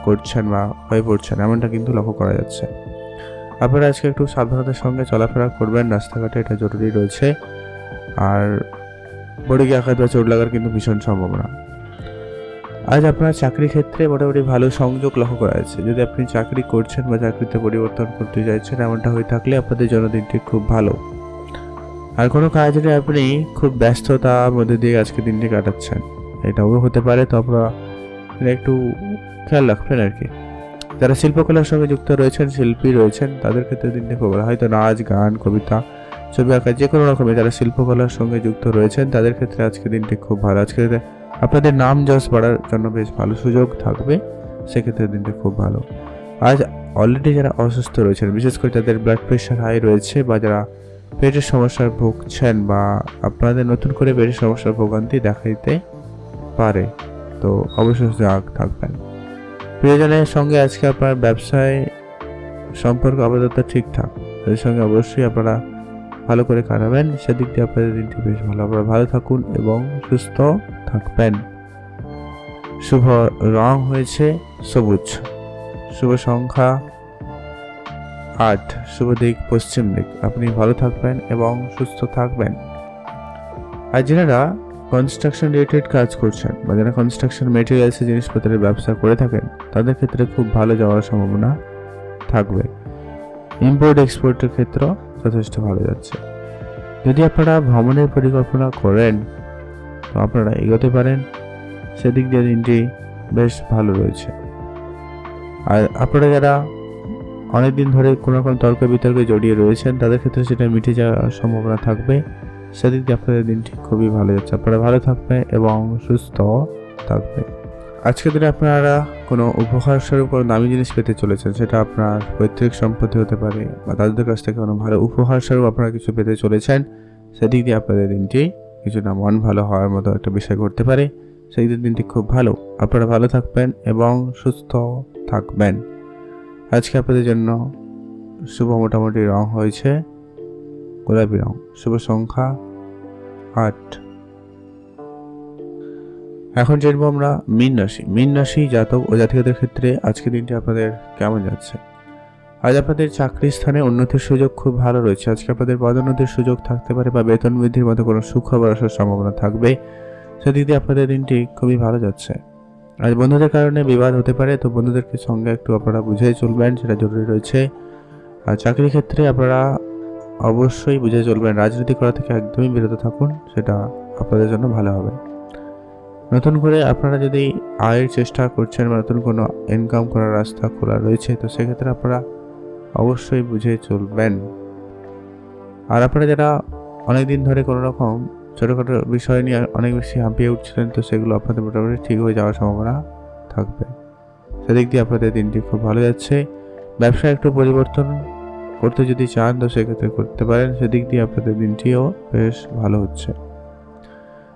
করছেন বা হয়ে পড়ছেন, এমনটা কিন্তু লক্ষ্য করা যাচ্ছে। আপনারা আজকে একটু সাবধানতার সঙ্গে চলাফেরা করবেন রাস্তাঘাটে, এটা জরুরি রয়েছে। আর বড়ি আঘাত বা চোট লাগার কিন্তু ভীষণ সম্ভাবনা। আজ আপনার চাকরি ক্ষেত্রে মোটামুটি ভালো সংযোগ লক্ষ্য করা যাচ্ছে। যদি আপনি চাকরি করছেন বা চাকরিতে পরিবর্তন করতে চাইছেন, এমনটা হয়ে থাকলে আপনাদের জন্য দিনটি খুব ভালো। আর কোনো কাজে আপনি খুব ব্যস্ততার মধ্যে দিয়ে আজকে দিনটি কাটাচ্ছেন, এটাও হতে পারে। তো আপনারা একটু খেয়াল রাখবেন আর কি। যারা শিল্পকলার সঙ্গে যুক্ত রয়েছেন, শিল্পী রয়েছেন, তাদের ক্ষেত্রে দিনটি খুব ভালো। হয়তো নাচ, গান, কবিতা, ছবি আঁকা, যে কোনো রকমের যারা শিল্পকলার সঙ্গে যুক্ত রয়েছেন তাদের ক্ষেত্রে আজকে দিনটি খুব ভালো। আজকে আপনাদের নাম যশ বাড়ার জন্য বেশ ভালো সুযোগ থাকবে, সেক্ষেত্রে দিনটি খুব ভালো। আজ অলরেডি যারা অসুস্থ রয়েছেন, বিশেষ করে যাদের ব্লাড প্রেশার হাই রয়েছে বা যারা পেটের সমস্যার ভুগছেন, বা আপনাদের নতুন করে পেটের সমস্যার ভোগান্তি দেখা দিতে পারে, তো অবশ্যই সজাগ থাকবেন। প্রিয়জনের সঙ্গে আজকে আপনার ব্যবসায় সম্পর্ক আপাতত ঠিকঠাক, এর সঙ্গে অবশ্যই আপনারা ভালো করে কাটাবেন, সেদিক দিয়ে আপনাদের দিনটি বেশ ভালো। আপনারা ভালো থাকুন এবং সুস্থ থাকবেন। শুভ রং হয়েছে সবুজ, শুভ সংখ্যা 8, শুভ দিক পশ্চিম দিক। আপনি ভালো থাকবেন এবং সুস্থ থাকবেন। আর যারা কনস্ট্রাকশন রিলেটেড কাজ করছেন বা যারা কনস্ট্রাকশন মেটেরিয়ালসের জিনিসপত্রের ব্যবসা করে থাকেন, তাদের ক্ষেত্রে খুব ভালো যাওয়ার সম্ভাবনা থাকবে। ইম্পোর্ট এক্সপোর্টের ক্ষেত্র যথেষ্ট ভালো যাচ্ছে। যদি আপনারা ভ্রমণের পরিকল্পনা করেন, তো আপনারা এগোতে পারেন, সেদিক দিয়ে দিনটি বেশ ভালো রয়েছে। আর আপনারা যারা অনেকদিন ধরে কোনো রকম তর্ক বিতর্কে জড়িয়ে রয়েছেন, তাদের ক্ষেত্রে সেটা মিটে যাওয়ার সম্ভাবনা থাকবে, সেদিক দিয়ে আপনাদের দিনটি খুবই ভালো যাচ্ছে। আপনারা ভালো থাকবেন এবং সুস্থ থাকবে। আজকের দিনে আপনারা কোনো উপহার স্বরূপ কোনো দামি জিনিস পেতে চলেছেন, সেটা আপনার পৈতৃক সম্পত্তি হতে পারে বা তাদের কাছ থেকে কোনো ভালো উপহার স্বরূপ আপনারা কিছু পেতে চলেছেন। সেদিক দিয়ে আপনাদের দিনটি কিছুটা মন ভালো হওয়ার মতো একটা বিষয় করতে পারে। সেই দিনটি খুব ভালো, আপনারা ভালো থাকবেন এবং সুস্থ থাকবেন। আজকে আপনাদের জন্য শুভ মোটামুটি রং হয়েছে গোলাপি রং, শুভ সংখ্যা 8। এখন জানবো আমরা মীন রাশি জাতক ও জাতিকাদের ক্ষেত্রে আজকের দিনটি আপনাদের কেমন যাচ্ছে। আজ আপনাদের চাকরির স্থানে উন্নতির সুযোগ খুব ভালো রয়েছে। আজকে আপনাদের পদোন্নতির সুযোগ থাকতে পারে বা বেতন বৃদ্ধির মতো কোনো সুখবর আসার সম্ভাবনা থাকবে। সেদিক দিয়ে আপনাদের দিনটি খুবই ভালো যাচ্ছে। আজ বন্ধুদের কারণে বিবাদ হতে পারে, তো বন্ধুদেরকে সঙ্গে একটু আপনারা বুঝে চলবেন, সেটা জরুরি রয়েছে। আর চাকরির ক্ষেত্রে আপনারা অবশ্যই বুঝে চলবেন, রাজনীতি করা থেকে একদমই বিরত থাকুন, সেটা আপনাদের জন্য ভালো হবে। নতুন করে আপনারা যদি আয়ের চেষ্টা করছেন বা নতুন কোনো ইনকাম করার রাস্তা খোলা রয়েছে, তো সেক্ষেত্রে আপনারা অবশ্যই বুঝে চলবেন। আর আপনারা যারা অনেকদিন ধরে কোনো রকম ছোটোখাটো বিষয় নিয়ে অনেক বেশি হাঁপিয়ে উঠছিলেন, তো সেগুলো আপনাদের মোটামুটি ঠিক হয়ে যাওয়ার সম্ভাবনা থাকবে। সেদিক দিয়ে আপনাদের দিনটি খুব ভালো যাচ্ছে। ব্যবসায় একটু পরিবর্তন করতে যদি চান, তো সেক্ষেত্রে করতে পারেন। সেদিক দিয়ে আপনাদের দিনটিও বেশ ভালো হচ্ছে।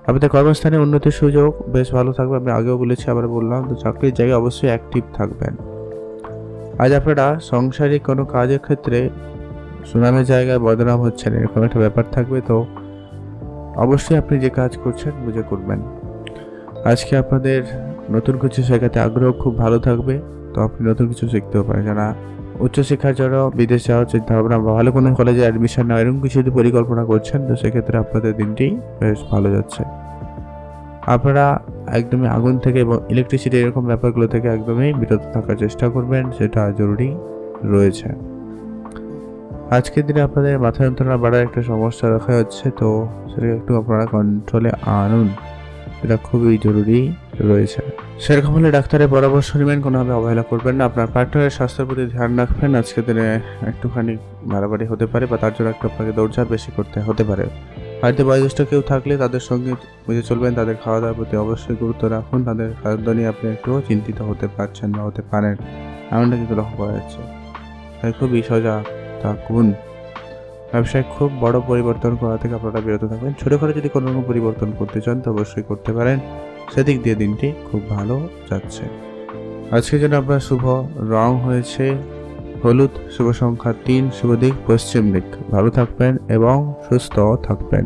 আপনাদের কর্মস্থানে উন্নতির সুযোগ বেশ ভালো থাকবে, আমি আগেও বলেছি আবার বললাম। তো চাকরির জায়গায় অবশ্যই অ্যাক্টিভ থাকবেন। আজ আপনারা সাংসারিক কোনো কাজের ক্ষেত্রে সুনামের জায়গায় বদনাম হচ্ছেন, এরকম একটা ব্যাপার থাকবে। তো অবশ্যই আপনি যে কাজ করছেন বুঝে করবেন। আজকে আপনাদের নতুন কিছু শেখাতে আগ্রহ খুব ভালো থাকবে, তো আপনি নতুন কিছু শিখতেও পারেন। যারা উচ্চশিক্ষার জন্য বিদেশ যাওয়ার চিন্তা ভাবনা বা ভালো কোনো কলেজে অ্যাডমিশন নেওয়া এরকম কিছু যদি পরিকল্পনা করছেন, তো সেক্ষেত্রে আপনাদের দিনটি বেশ ভালো যাচ্ছে। আপনারা একদমই আগুন থেকে এবং ইলেকট্রিসিটি এরকম ব্যাপারগুলো থেকে একদমই বিরত থাকার চেষ্টা করবেন, সেটা জরুরি রয়েছে। আজকের দিনে আপনাদের মাথা যন্ত্রণা বাড়ার একটা সমস্যা দেখা যাচ্ছে, তো সেটাকে একটু আপনারা কন্ট্রোলে আনুন, এটা খুবই জরুরি রয়েছে। সেরকম হলে ডাক্তারের পরামর্শ নেবেন, কোনোভাবে অবহেলা করবেন না। আপনার পার্টনারের স্বাস্থ্যের প্রতি ধ্যান রাখবেন। আজকের দিনে একটুখানি বাড়াবাড়ি হতে পারে বা তার জন্য একটু আপনাকে দৌড়ঝাঁপ বেশি করতে হতে পারে। বাড়িতে বয়োজ্যেষ্ঠ কেউ থাকলে তাদের সঙ্গে বুঝে চলবেন, তাদের খাওয়া দাওয়ার প্রতি অবশ্যই গুরুত্ব রাখুন। তাদের খাদ্য নিয়ে আপনি একটু চিন্তিত হতে পারছেন বা হতে পারেন, এমনটা কিন্তু লক্ষ্য করা যাচ্ছে। তাই খুবই সজাগ থাকুন। ব্যবসায় খুব বড় পরিবর্তন করা থেকে আপনারা বিরত থাকবেন। ছোটোখাটো যদি কোনো রকম পরিবর্তন করতে চান, তো অবশ্যই করতে পারেন। সেদিক দিয়ে দিনটি খুব ভালো যাচ্ছে। আজকের জন্য আপনার শুভ রং হয়েছে হলুদ, শুভ সংখ্যা 3, শুভ দিক পশ্চিম দিক। ভালো থাকবেন এবং সুস্থ থাকবেন।